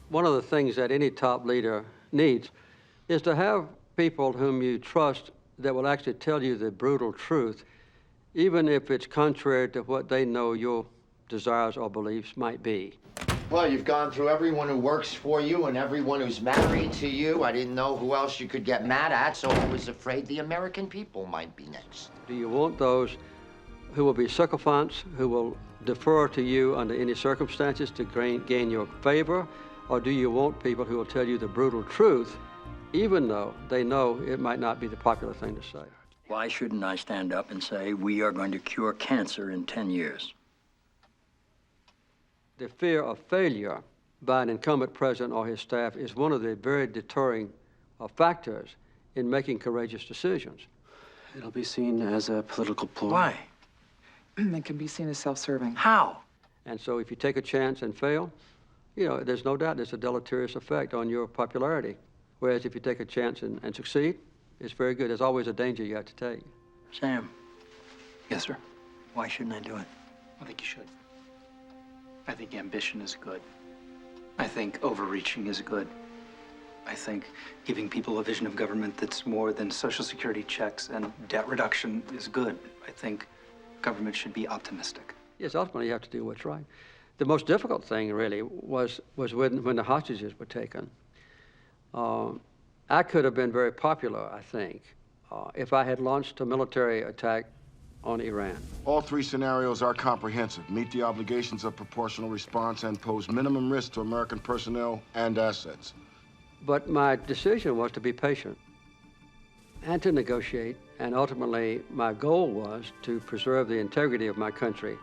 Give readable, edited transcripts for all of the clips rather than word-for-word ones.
One of the things that any top leader needs is to have people whom you trust that will actually tell you the brutal truth, even if it's contrary to what they know your desires or beliefs might be. Well, you've gone through everyone who works for you and everyone who's married to you. I didn't know who else you could get mad at, so I was afraid the American people might be next. Do you want those who will be sycophants, who will defer to you under any circumstances to gain your favor? Or do you want people who will tell you the brutal truth, even though they know it might not be the popular thing to say? Why shouldn't I stand up and say, we are going to cure cancer in 10 years? The fear of failure by an incumbent president or his staff is one of the very deterring factors in making courageous decisions. It'll be seen as a political ploy. Why? It can be seen as self-serving. How? And so if you take a chance and fail, you know, there's no doubt there's a deleterious effect on your popularity. Whereas if you take a chance and succeed, it's very good. There's always a danger you have to take. Sam. Yes, sir. Why shouldn't I do it? I think you should. I think ambition is good. I think overreaching is good. I think giving people a vision of government that's more than Social Security checks and debt reduction is good. I think government should be optimistic. Yes, ultimately you have to do what's right. The most difficult thing really was when the hostages were taken. I could have been very popular, I think, if I had launched a military attack on Iran. All three scenarios are comprehensive, meet the obligations of proportional response, and pose minimum risk to American personnel and assets. But my decision was to be patient and to negotiate, and ultimately my goal was to preserve the integrity of my country.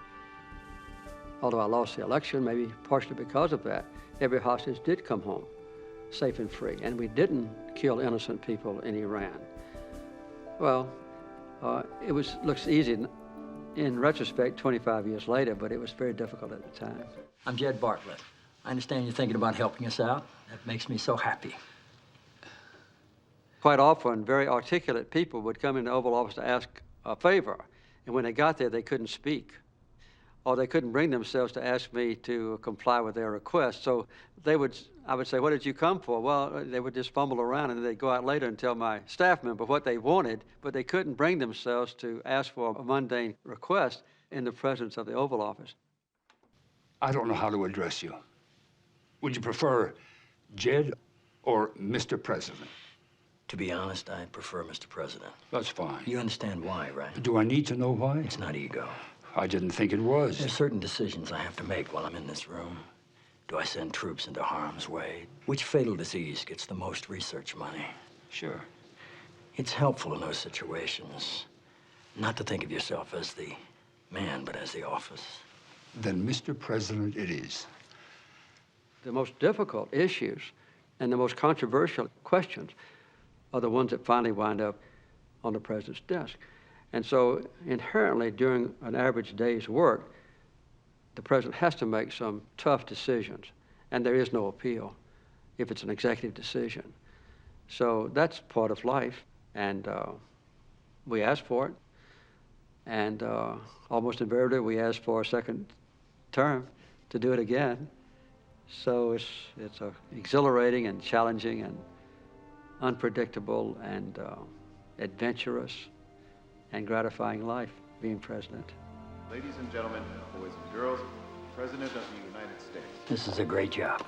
Although I lost the election, maybe partially because of that, every hostage did come home safe and free, and we didn't kill innocent people in Iran. Well, it looks easy in retrospect 25 years later, but it was very difficult at the time. I'm Jed Bartlet. I understand you're thinking about helping us out. That makes me so happy. Quite often, very articulate people would come in the Oval Office to ask a favor, and when they got there, they couldn't speak, or they couldn't bring themselves to ask me to comply with their request. So I would say, what did you come for? Well, they would just fumble around, and they'd go out later and tell my staff member what they wanted, but they couldn't bring themselves to ask for a mundane request in the presence of the Oval Office. I don't know how to address you. Would you prefer Jed or Mr. President? To be honest, I prefer Mr. President. That's fine. You understand why, right? Do I need to know why? It's not ego. I didn't think it was. There's certain decisions I have to make while I'm in this room. Do I send troops into harm's way? Which fatal disease gets the most research money? Sure. It's helpful in those situations not to think of yourself as the man, but as the office. Then Mr. President it is. The most difficult issues and the most controversial questions are the ones that finally wind up on the president's desk. And so inherently during an average day's work, the president has to make some tough decisions, and there is no appeal if it's an executive decision. So that's part of life, and we ask for it, and almost invariably we ask for a second term to do it again. So it's a exhilarating and challenging and unpredictable and adventurous and gratifying life being president. Ladies and gentlemen, boys and girls, President of the United States. This is a great job.